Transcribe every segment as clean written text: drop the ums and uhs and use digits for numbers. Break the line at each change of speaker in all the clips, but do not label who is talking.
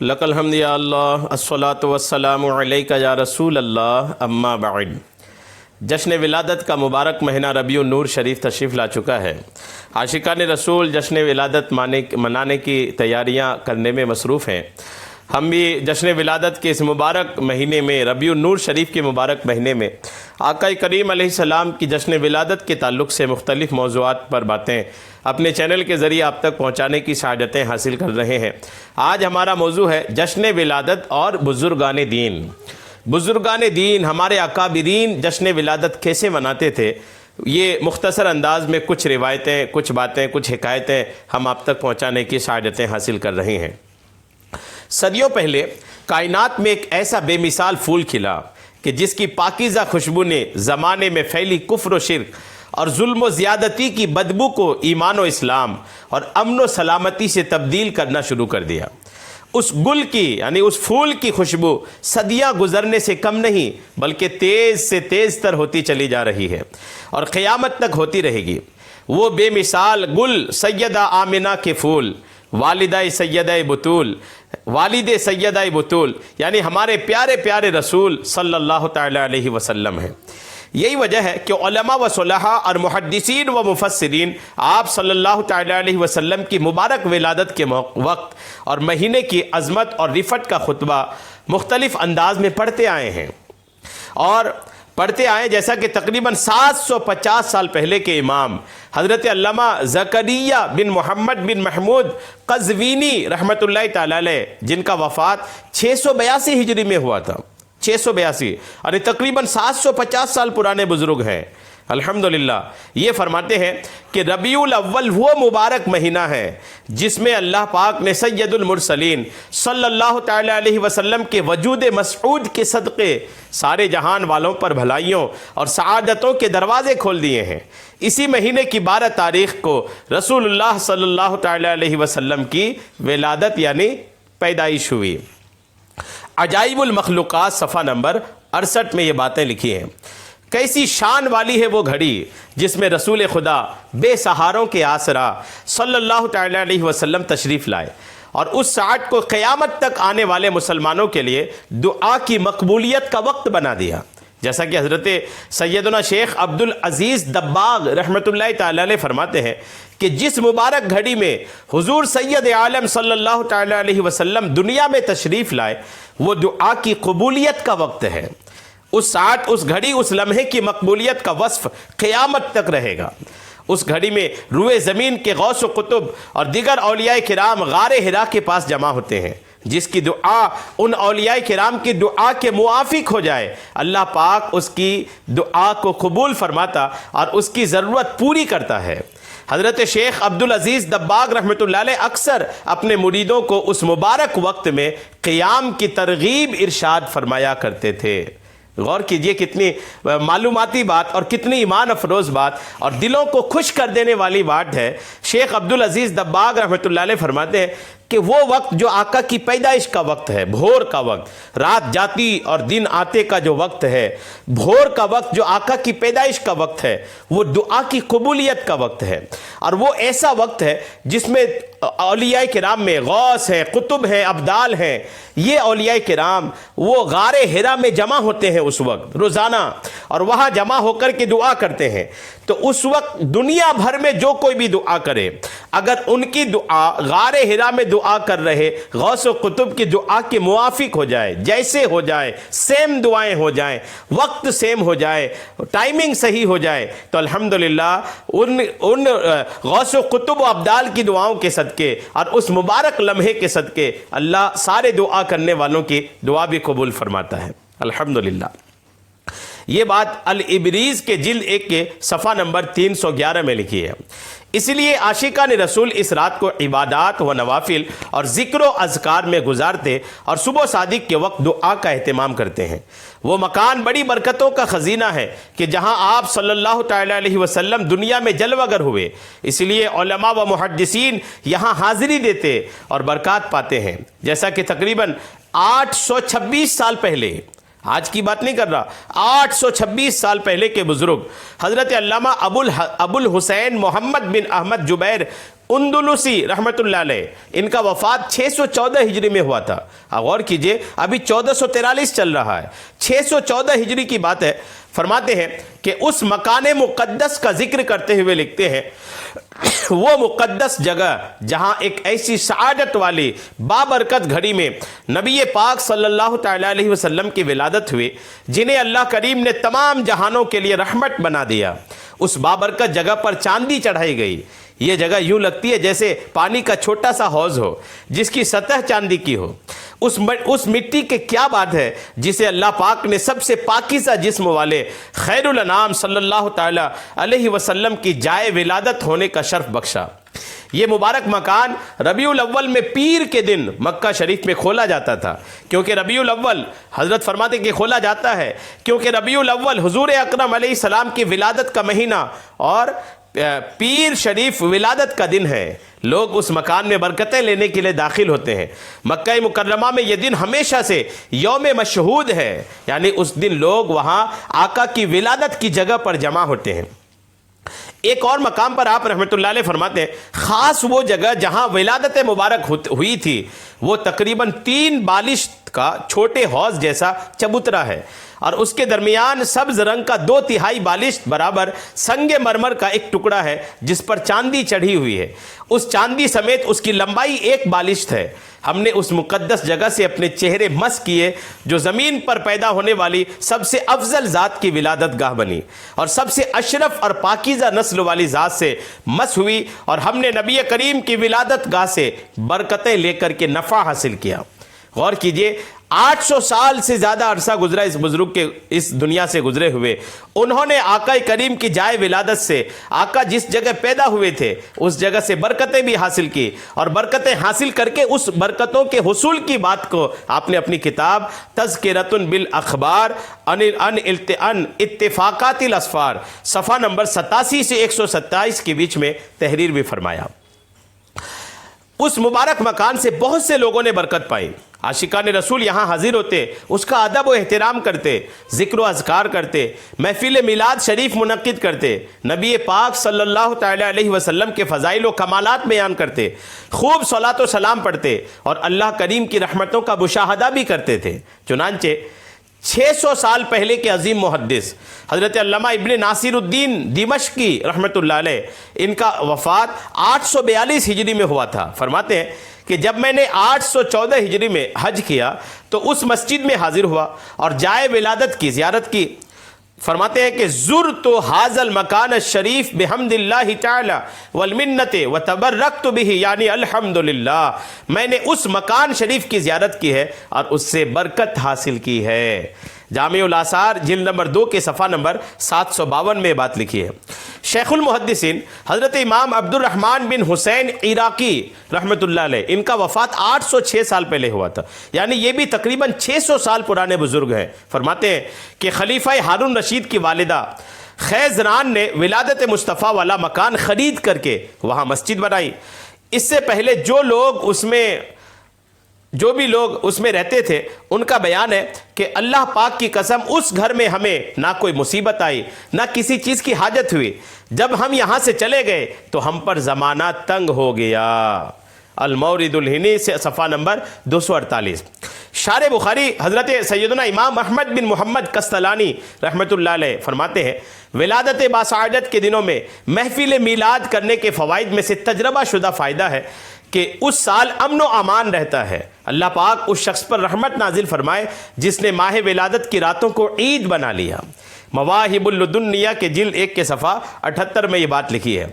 لک الحمد یا اللہ الصلاۃ والسلام علیک یا رسول اللہ اما بعد۔ جشن ولادت کا مبارک مہینہ ربیع النور شریف تشریف لا چکا ہے۔ عاشقان رسول جشن ولادت منانے کی تیاریاں کرنے میں مصروف ہیں۔ ہم بھی جشن ولادت کے اس مبارک مہینے میں ربیع النور شریف کے مبارک مہینے میں آقا کریم علیہ السلام کی جشن ولادت کے تعلق سے مختلف موضوعات پر باتیں اپنے چینل کے ذریعے آپ تک پہنچانے کی سعادتیں حاصل کر رہے ہیں۔ آج ہمارا موضوع ہے جشن ولادت اور بزرگان دین۔ بزرگان دین، ہمارے اکابرین جشن ولادت کیسے مناتے تھے، یہ مختصر انداز میں کچھ روایتیں، کچھ باتیں، کچھ حکایتیں ہم آپ تک پہنچانے کی سعادتیں حاصل کر رہے ہیں۔ صدیوں پہلے کائنات میں ایک ایسا بے مثال پھول کھلا کہ جس کی پاکیزہ خوشبو نے زمانے میں پھیلی کفر و شرک اور ظلم و زیادتی کی بدبو کو ایمان و اسلام اور امن و سلامتی سے تبدیل کرنا شروع کر دیا۔ اس گل کی یعنی اس پھول کی خوشبو صدیاں گزرنے سے کم نہیں بلکہ تیز سے تیز تر ہوتی چلی جا رہی ہے اور قیامت تک ہوتی رہے گی۔ وہ بے مثال گل سیدہ آمنہ کے پھول، والدہ سیدہ بطول، والد سیدہ بطول یعنی ہمارے پیارے پیارے رسول صلی اللہ تعالی علیہ وسلم ہیں۔ یہی وجہ ہے کہ علماء و صلحاء اور محدثین و مفسرین آپ صلی اللہ تعالی علیہ وسلم کی مبارک ولادت کے وقت اور مہینے کی عظمت اور رفعت کا خطبہ مختلف انداز میں پڑھتے آئے ہیں اور پڑھتے آئے، جیسا کہ تقریباً 750 سال پہلے کے امام حضرت علامہ زکریا بن محمد بن محمود قزوینی رحمۃ اللہ تعالی علیہ، جن کا وفات 682 ہجری میں ہوا تھا، 682، اور تقریباً 750 سال پرانے بزرگ ہیں۔ الحمدللہ یہ فرماتے ہیں کہ ربیع الاول وہ مبارک مہینہ ہے جس میں اللہ پاک نے سید المرسلین صلی اللہ تعالی علیہ وسلم کے وجود مسعود کے صدقے سارے جہان والوں پر بھلائیوں اور سعادتوں کے دروازے کھول دیے ہیں۔ اسی مہینے کی 12 تاریخ کو رسول اللہ صلی اللہ تعالی علیہ وسلم کی ولادت یعنی پیدائش ہوئی۔ عجائب المخلوقات صفحہ نمبر 68 میں یہ باتیں لکھی ہیں۔ کیسی شان والی ہے وہ گھڑی جس میں رسول خدا بے سہاروں کے آسرا صلی اللہ تعالی علیہ وسلم تشریف لائے اور اس ساعت کو قیامت تک آنے والے مسلمانوں کے لیے دعا کی مقبولیت کا وقت بنا دیا۔ جیسا کہ حضرت سیدنا شیخ عبدالعزیز دباغ رحمۃ اللہ تعالی علیہ فرماتے ہیں کہ جس مبارک گھڑی میں حضور سید عالم صلی اللہ تعالی علیہ وسلم دنیا میں تشریف لائے وہ دعا کی قبولیت کا وقت ہے۔ اس ساعت، اس گھڑی، اس لمحے کی مقبولیت کا وصف قیامت تک رہے گا۔ اس گھڑی میں روئے زمین کے غوث و قطب اور دیگر اولیاء کرام غار حرا کے پاس جمع ہوتے ہیں۔ جس کی دعا ان اولیاء کرام کی دعا کے موافق ہو جائے، اللہ پاک اس کی دعا کو قبول فرماتا اور اس کی ضرورت پوری کرتا ہے۔ حضرت شیخ عبدالعزیز دباغ رحمۃ اللہ علیہ اکثر اپنے مریدوں کو اس مبارک وقت میں قیام کی ترغیب ارشاد فرمایا کرتے تھے۔ غور کیجئے کتنی معلوماتی بات اور کتنی ایمان افروز بات اور دلوں کو خوش کر دینے والی بات ہے۔ شیخ عبدالعزیز دباغ رحمۃ اللہ علیہ فرماتے ہیں کہ وہ وقت جو آقا کی پیدائش کا وقت ہے، بھور کا وقت، رات جاتی اور دن آتے کا جو وقت ہے، بھور کا وقت جو آقا کی پیدائش کا وقت ہے، وہ دعا کی قبولیت کا وقت ہے اور وہ ایسا وقت ہے جس میں اولیاء کرام میں غوث ہیں، قطب ہیں، ابدال ہیں۔ یہ اولیاء کرام وہ غار حرا میں جمع ہوتے ہیں اس وقت روزانہ اور وہاں جمع ہو کر کے دعا کرتے ہیں۔ تو اس وقت دنیا بھر میں جو کوئی بھی دعا کرے، اگر ان کی دعا غار حرا میں دعا کر رہے غوث و قطب کی دعا کے موافق ہو جائے، جیسے ہو جائے، سیم دعائیں ہو جائیں، وقت سیم ہو جائے، ٹائمنگ صحیح ہو جائے، تو الحمدللہ ان غوث و قطب و ابدال کی دعاؤں کے صدقے اور اس مبارک لمحے کے صدقے اللہ سارے دعا کرنے والوں کی دعا بھی قبول فرماتا ہے۔ الحمدللہ یہ بات الابریز کے جلد 1 کے صفحہ نمبر 311 میں لکھی ہے۔ اس لیے عاشقان رسول اس رات کو عبادات و نوافل اور ذکر و اذکار میں گزارتے اور صبح صادق کے وقت دعا کا اہتمام کرتے ہیں۔ وہ مکان بڑی برکتوں کا خزینہ ہے کہ جہاں آپ صلی اللہ تعالی علیہ وسلم دنیا میں جلوہ گر ہوئے، اس لیے علماء و محدثین یہاں حاضری دیتے اور برکات پاتے ہیں۔ جیسا کہ تقریباً 826 سال پہلے، آج کی بات نہیں کر رہا، 826 سال پہلے کے بزرگ حضرت علامہ ابو الحسین محمد بن احمد جبیر اندلسی رحمۃ اللہ علیہ، ان کا وفات 614 ہجری میں ہوا تھا۔ غور کیجئے، ابھی 1443 چل رہا ہے، 614 ہجری کی بات ہے۔ فرماتے ہیں کہ اس مکان مقدس کا ذکر کرتے ہوئے لکھتے ہیں، وہ مقدس جگہ جہاں ایک ایسی سعادت والی بابرکت گھڑی میں نبی پاک صلی اللہ تعالی علیہ وسلم کی ولادت ہوئی، جنہیں اللہ کریم نے تمام جہانوں کے لیے رحمت بنا دیا، اس بابرکت جگہ پر چاندی چڑھائی گئی۔ یہ جگہ یوں لگتی ہے جیسے پانی کا چھوٹا سا حوض ہو جس کی سطح چاندی کی ہو۔ اس مٹی کے کیا بات ہے جسے اللہ پاک نے سب سے پاکیزہ جسم والے خیر الانام صلی اللہ تعالی علیہ وسلم کی جائے ولادت ہونے کا شرف بخشا۔ یہ مبارک مکان ربیع الاول میں پیر کے دن مکہ شریف میں کھولا جاتا تھا، کیونکہ ربیع الاول حضرت فرماتے کہ کھولا جاتا ہے کیونکہ ربیع الاول حضور اکرم علیہ السلام کی ولادت کا مہینہ اور پیر شریف ولادت کا دن ہے۔ لوگ اس مکان میں برکتیں لینے کے لیے داخل ہوتے ہیں۔ مکہ مکرمہ میں یہ دن ہمیشہ سے یوم مشہود ہے، یعنی اس دن لوگ وہاں آقا کی ولادت کی جگہ پر جمع ہوتے ہیں۔ ایک اور مقام پر آپ رحمۃ اللہ علیہ فرماتے ہیں، خاص وہ جگہ جہاں ولادت مبارک ہوئی تھی وہ تقریباً 3 بالش کا چھوٹے حوض جیسا چبوترا ہے، اور اس کے درمیان سبز رنگ کا 2/3 بالش برابر سنگ مرمر کا ایک ٹکڑا ہے جس پر چاندی چڑھی ہوئی ہے۔ اس چاندی سمیت اس کی لمبائی 1 بالش ہے۔ ہم نے اس مقدس جگہ سے اپنے چہرے مس کیے جو زمین پر پیدا ہونے والی سب سے افضل ذات کی ولادت گاہ بنی، اور سب سے اشرف اور پاکیزہ نسل والی ذات سے مس ہوئی، اور ہم نے نبی کریم کی ولادت گاہ سے برکتیں لے کر کے نفع حاصل کیا۔ غور کیجئے، 800 سال سے زیادہ عرصہ گزرا اس بزرگ کے اس دنیا سے گزرے ہوئے، انہوں نے آقا کریم کی جائے ولادت سے آقا جس جگہ پیدا ہوئے تھے اس جگہ سے برکتیں بھی حاصل کی، اور برکتیں حاصل کر کے اس برکتوں کے حصول کی بات کو آپ نے اپنی کتاب تذکرۃ بالاخبار ان اتفاقات الاسفار صفحہ نمبر 87 سے 127 کے بیچ میں تحریر بھی فرمایا۔ اس مبارک مکان سے بہت سے لوگوں نے برکت پائی۔ عاشقان رسول یہاں حاضر ہوتے، اس کا ادب و احترام کرتے، ذکر و اذکار کرتے، محفل میلاد شریف منعقد کرتے، نبی پاک صلی اللہ تعالی علیہ وسلم کے فضائل و کمالات بیان کرتے، خوب صلاۃ و سلام پڑھتے، اور اللہ کریم کی رحمتوں کا مشاہدہ بھی کرتے تھے۔ چنانچہ 600 سال پہلے کے عظیم محدث حضرت علامہ ابن ناصر الدین دمشقی رحمۃ اللہ علیہ، ان کا وفات 842 ہجری میں ہوا تھا۔ فرماتے ہیں کہ جب میں نے 814 ہجری میں حج کیا تو اس مسجد میں حاضر ہوا اور جائے ولادت کی زیارت کی۔ فرماتے ہیں کہ زرت هذا المکان الشریف بحمد اللہ تعالی والمنت وتبرکت به، یعنی الحمدللہ، میں نے اس مکان شریف کی زیارت کی ہے اور اس سے برکت حاصل کی ہے۔ جامع الاثار جلد نمبر 2 کے صفحہ نمبر 752 میں بات لکھی ہے۔ شیخ المحدثین حضرت امام عبد الرحمن بن حسین عراقی رحمۃ اللہ علیہ، ان کا وفات 806 سال پہلے ہوا تھا، یعنی یہ بھی تقریباً 600 سال پرانے بزرگ ہیں۔ فرماتے ہیں کہ خلیفہ ہارون رشید کی والدہ خیزران نے ولادت مصطفیٰ والا مکان خرید کر کے وہاں مسجد بنائی۔ اس سے پہلے جو بھی لوگ اس میں رہتے تھے ان کا بیان ہے کہ اللہ پاک کی قسم اس گھر میں ہمیں نہ کوئی مصیبت آئی، نہ کسی چیز کی حاجت ہوئی۔ جب ہم یہاں سے چلے گئے تو ہم پر زمانہ تنگ ہو گیا۔ المورد الہنی سے صفحہ نمبر 248۔ شارح بخاری حضرت سیدنا امام احمد بن محمد قسطلانی رحمۃ اللہ علیہ فرماتے ہیں، ولادت باسعادت کے دنوں میں محفل میلاد کرنے کے فوائد میں سے تجربہ شدہ فائدہ ہے کہ اس سال امن و امان رہتا ہے۔ اللہ پاک اس شخص پر رحمت نازل فرمائے جس نے ماہ ولادت کی راتوں کو عید بنا لیا۔ مواہب اللدنیہ کے جلد 1 کے صفحہ 78 میں یہ بات لکھی ہے۔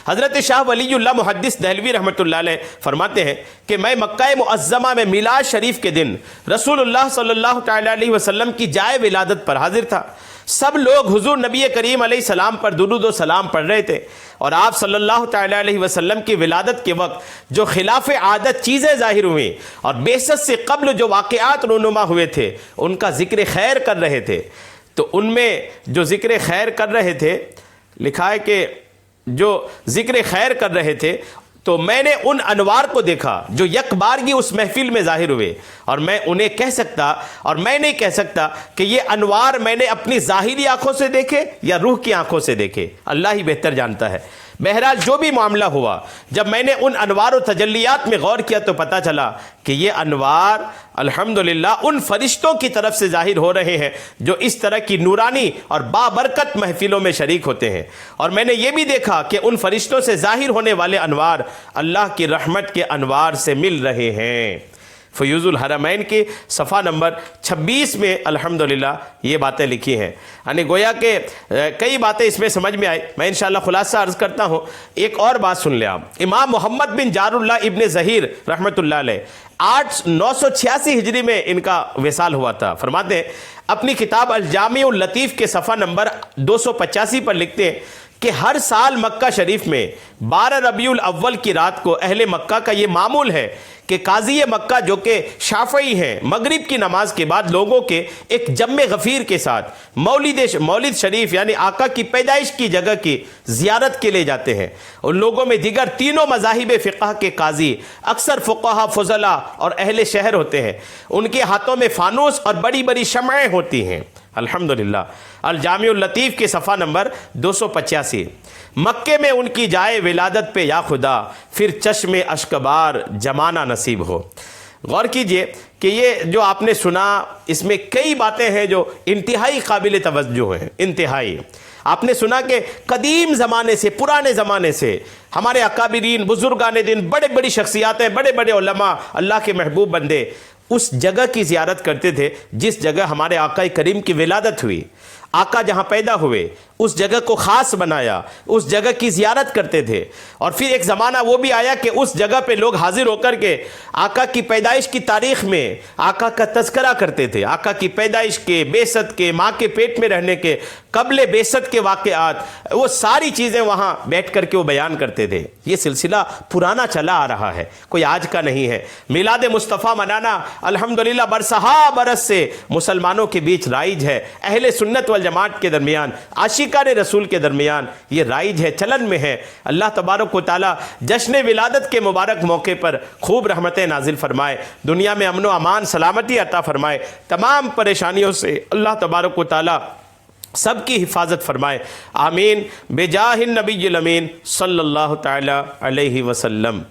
حضرت شاہ ولی اللہ محدث دہلوی رحمۃ اللہ علیہ فرماتے ہیں کہ میں مکہ معظمہ میں میلاد شریف کے دن رسول اللہ صلی اللہ تعالی علیہ وسلم کی جائے ولادت پر حاضر تھا۔ سب لوگ حضور نبی کریم علیہ السلام پر درود و سلام پڑھ رہے تھے، اور آپ صلی اللہ تعالی علیہ وسلم کی ولادت کے وقت جو خلاف عادت چیزیں ظاہر ہوئیں اور بعثت سے قبل جو واقعات رونما ہوئے تھے ان کا ذکر خیر کر رہے تھے۔ تو ان میں جو ذکر خیر کر رہے تھے، لکھا ہے کہ جو ذکر خیر کر رہے تھے تو میں نے ان انوار کو دیکھا جو یک بارگی اس محفل میں ظاہر ہوئے، اور میں انہیں کہہ سکتا اور میں نہیں کہہ سکتا کہ یہ انوار میں نے اپنی ظاہری آنکھوں سے دیکھے یا روح کی آنکھوں سے دیکھے، اللہ ہی بہتر جانتا ہے۔ بہرحال جو بھی معاملہ ہوا، جب میں نے ان انوار و تجلیات میں غور کیا تو پتہ چلا کہ یہ انوار الحمدللہ ان فرشتوں کی طرف سے ظاہر ہو رہے ہیں جو اس طرح کی نورانی اور بابرکت محفلوں میں شریک ہوتے ہیں۔ اور میں نے یہ بھی دیکھا کہ ان فرشتوں سے ظاہر ہونے والے انوار اللہ کی رحمت کے انوار سے مل رہے ہیں۔ فیوز الحرمین کی صفحہ نمبر 26 میں الحمدللہ یہ باتیں لکھی ہیں، یعنی گویا کہ کئی باتیں اس میں سمجھ میں آئی۔ میں انشاءاللہ خلاصہ عرض کرتا ہوں، ایک اور بات سن لیں آپ۔ امام محمد بن جار اللہ ابن ظہیر رحمۃ اللہ علیہ 986 ہجری میں ان کا وصال ہوا تھا۔ فرماتے ہیں اپنی کتاب الجامع اللطیف کے صفحہ نمبر 285 پر لکھتے ہیں کہ ہر سال مکہ شریف میں 12 ربیع الاول کی رات کو اہل مکہ کا یہ معمول ہے کہ قاضی مکہ جو کہ شافعی ہیں مغرب کی نماز کے بعد لوگوں کے ایک جم غفیر کے ساتھ مولد شریف یعنی آقا کی پیدائش کی جگہ کی زیارت کے لیے جاتے ہیں۔ ان لوگوں میں دیگر تینوں مذاہب فقہ کے قاضی، اکثر فقہا، فضلاء اور اہل شہر ہوتے ہیں۔ ان کے ہاتھوں میں فانوس اور بڑی بڑی شمعیں ہوتی ہیں۔ الحمدللہ الجامع اللطیف کے صفحہ نمبر 285۔ مکے میں ان کی جائے ولادت پہ یا خدا پھر چشم اشکبار جمانہ نصیب ہو۔ غور کیجئے کہ یہ جو آپ نے سنا اس میں کئی باتیں ہیں جو انتہائی قابل توجہ ہیں، انتہائی۔ آپ نے سنا کہ قدیم زمانے سے، پرانے زمانے سے ہمارے اکابرین، بزرگان دین، بڑے بڑی شخصیاتیں، بڑے بڑے علماء، اللہ کے محبوب بندے اس جگہ کی زیارت کرتے تھے جس جگہ ہمارے آقا کریم کی ولادت ہوئی۔ آقا جہاں پیدا ہوئے اس جگہ کو خاص بنایا، اس جگہ کی زیارت کرتے تھے۔ اور پھر ایک زمانہ وہ بھی آیا کہ اس جگہ پہ لوگ حاضر ہو کر کے آقا کی پیدائش کی تاریخ میں آقا کا تذکرہ کرتے تھے، آقا کی پیدائش کے، بعثت کے، ماں کے پیٹ میں رہنے کے، قبل بعثت کے واقعات، وہ ساری چیزیں وہاں بیٹھ کر کے وہ بیان کرتے تھے۔ یہ سلسلہ پرانا چلا آ رہا ہے، کوئی آج کا نہیں ہے۔ میلاد مصطفیٰ منانا الحمدللہ برسہا برس سے مسلمانوں کے بیچ رائج ہے، اہل سنت والجماعت کے درمیان، عاشقان رسول کے درمیان یہ رائج ہے، چلن میں ہے۔ اللہ تبارک و تعالی جشن ولادت کے مبارک موقع پر خوب رحمتیں نازل فرمائے، دنیا میں امن و امان سلامتی عطا فرمائے، تمام پریشانیوں سے اللہ تبارک و تعالی سب کی حفاظت فرمائے، آمین بجاہ النبی الامین صلی اللہ تعالی علیہ وسلم۔